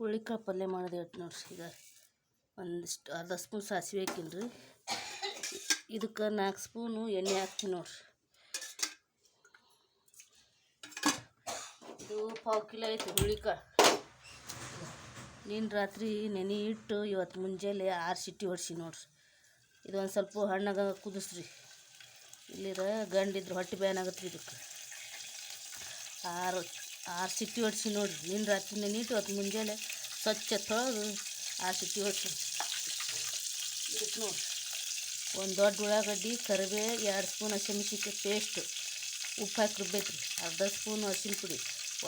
ಹುಳ್ಳಿಕಾಳು ಪಲ್ಯ ಮಾಡೋದು ಹೇಳ್ತು ನೋಡ್ರಿ. ಈಗ ಒಂದಿಷ್ಟು ಅರ್ಧ ಸ್ಪೂನ್ ಸಾಸಿವೆ ಹಾಕಿನಿ ರೀ. ಇದಕ್ಕೆ 4 ಸ್ಪೂನು ಎಣ್ಣೆ ಹಾಕ್ತೀನಿ ನೋಡ್ರಿ. ಇದು 1/4 ಕಿಲೋ ಐತೆ ಹುಳ್ಳಿಕಾಳು. ನೀನು ರಾತ್ರಿ ನೆನೆ ಇಟ್ಟು ಇವತ್ತು ಮುಂಜಾನೆ 6 ಸಿಟಿ ಹೊಡ್ಸಿ ನೋಡ್ರಿ. ಇದೊಂದು ಸ್ವಲ್ಪ ಹಣ್ಣಾಗ ಕುದಿಸ್ರಿ. ಇಲ್ಲಿರ ಗಂಡಿದ್ರೆ ಹೊಟ್ಟೆ ಬ್ಯಾನಾಗತ್ತೆ ರೀ. ಇದಕ್ಕೆ 6 ಸಿಟಿ ಹೊಡ್ಸಿ ನೋಡ್ರಿ. ನೀನು ರಾತ್ರಿ ನೆನೆ ಇಟ್ಟು ಇವತ್ತು ಮುಂಜಾನೆ ಸ್ವಚ್ಛ ತೊಳೆದು 6 ಸಿಟಿ ಹೊಡ್ಸಿ. ಇದಕ್ಕೆ ನೋಡ್ರಿ ಒಂದು ದೊಡ್ಡ ಉಳ್ಳಾಗಡ್ಡಿ, ಕರಿಬೇವು, 2 ಸ್ಪೂನ್ ಹಸಿಮೆಣ್ಸಿನ್ಕಾಯಿ ಪೇಸ್ಟು, ಉಪ್ಪು ಹಾಕಿ ರುಬ್ಬೇಕು ರೀ. ಅರ್ಧ ಸ್ಪೂನ್ ಅರಿಶಿನ ಪುಡಿ,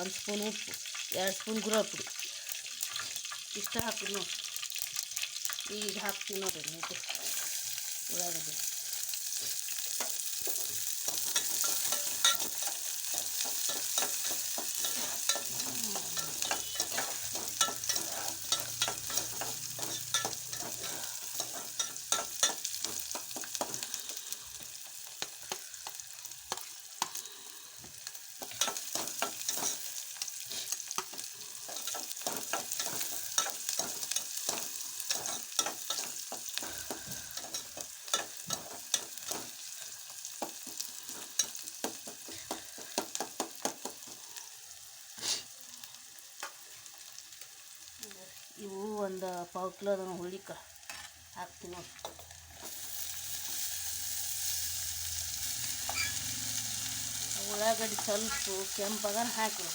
1 ಸ್ಪೂನ್ ಉಪ್ಪು, 2 ಸ್ಪೂನ್ ಗುಲಾಬ್ ಪುಡಿ ಇಷ್ಟ ಹಾಕಿರಿ ನೋಡಿರಿ. ಈಗ ಹಾಕ್ತೀವಿ ನೋಡಿರಿ ನೀಟು ಉಳ್ಳಾಗಡ್ಡಿ. ಇವು ಒಂದು 1/4 ಕಿಲೋ ಅದ ಹುಳ್ಳಿಕಾಳು ಹಾಕ್ತೀನಿ ನೋಡಿ. ಉಳ್ಳಾಗಡ್ಡಿ ಸ್ವಲ್ಪ ಕೆಂಪಾಗ ಹಾಕಿ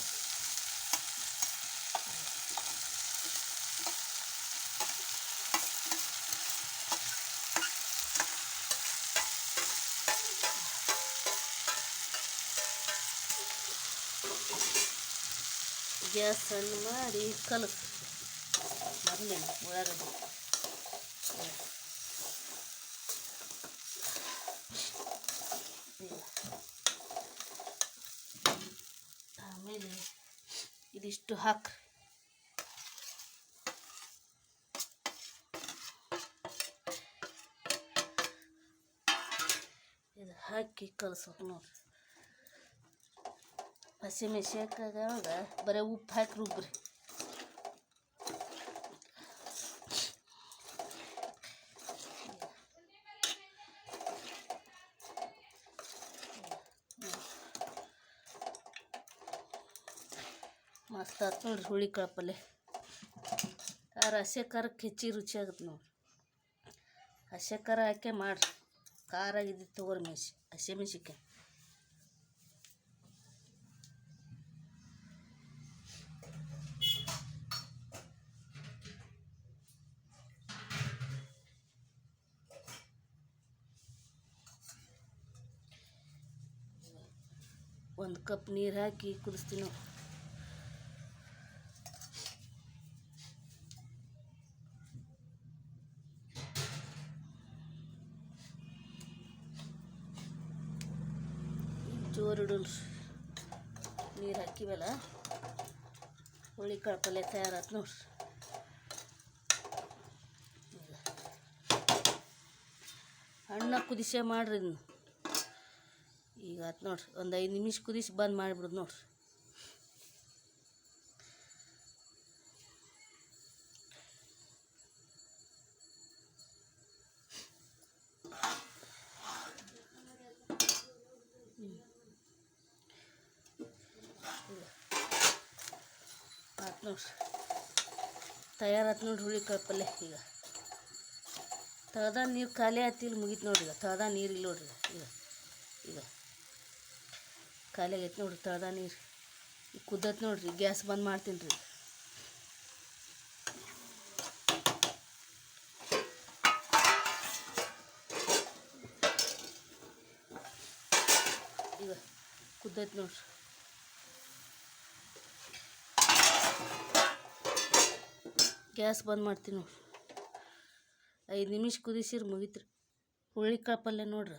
ಗ್ಯಾಸ್ ಸಣ್ಣ ಮಾಡಿ ಕಲಸಿ ಮೊದಲೇ ಉಳ್ಳಾಗಡ್ಡಿ. ಆಮೇಲೆ ಇದಿಷ್ಟು ಹಾಕ್ರಿ. ಇದು ಹಾಕಿ ಕಲಸ್ಬೇಕು ನೋಡ್ರಿ. ಹಸಿಮೆಣ್ಸಿನ್ಕಾಯಿಗೆ ಬರೀ ಉಪ್ಪು ಹಾಕಿ ರುಬ್ಬ್ರಿ. ಮಸ್ತ್ ಆಯ್ತು ನೋಡ್ರಿ ಹುಳ್ಳಿಕಾಳು ಪಲ್ಯ. ಹಸಿ ಖಾರಕ್ಕೆ ಹೆಚ್ಚಿಗೆ ರುಚಿ ಆಗುತ್ತೆ ನೋಡ್ರಿ. ಹಸಿ ಖಾರ ಹಾಕಿ ಮಾಡಿರಿ. ಖಾರ ಇದ್ದಿದ್ದು ತೊಗೊರಿ ಹಸಿಮೆಣ್ಸಿನ್ಕಾಯಿ. ಒಂದು ಕಪ್ ನೀರು ಹಾಕಿ ಕುದಿಸ್ತೀನಿ ನೋಡಿ. ಜೋರು ಇಡಲ್ರಿ. ನೀರು ಹಾಕಿವಲ್ಲ ಹುಳ್ಳಿಕಾಳು ಪಲ್ಯ ತಯಾರಾಯ್ತು ನೋಡ್ರಿ. ಹಣ್ಣು ಕುದಿಸೇ ಮಾಡ್ರಿ ಇದನ್ನು. ಈಗ ಆಯ್ತು ನೋಡ್ರಿ. ಒಂದು 5 ನಿಮಿಷ ಕುದಿಸಿ ಬಂದ್ ಮಾಡಿಬಿಡೋದು ನೋಡ್ರಿ. ಆಯ್ತು ನೋಡ್ರಿ. ತಯಾರಾಯ್ತು ನೋಡ್ರಿ ಹುಳ್ಳಿಕಾಳು ಪಲ್ಯ. ಈಗ ತಳದ ನೀರು ಖಾಲಿ ಆಯ್ತು. ಇಲ್ಲಿ ಮುಗೀತು ನೋಡ್ರಿ. ಈಗ ತಳದ ನೀರು ಇಲ್ಲ ನೋಡ್ರಿ. ಈಗ ಖಾಲಿ ಆಗೈತೆ ನೋಡ್ರಿ ತಳದ ನೀರು. ಈಗ ಕುದ್ದೈತೆ ನೋಡ್ರಿ. ಗ್ಯಾಸ್ ಬಂದ್ ಮಾಡ್ತೀನಿ ರೀ. ಈಗ ಕುದ್ದೈತೆ ನೋಡ್ರಿ. ಗ್ಯಾಸ್ ಬಂದ್ ಮಾಡ್ತೀನಿ ನೋಡ್ರಿ. 5 ನಿಮಿಷ ಕುದಿಸಿರಿ ಮುಗೀತು ರೀ ಹುಳ್ಳಿಕಾಳು ಪಲ್ಯ ನೋಡ್ರಿ.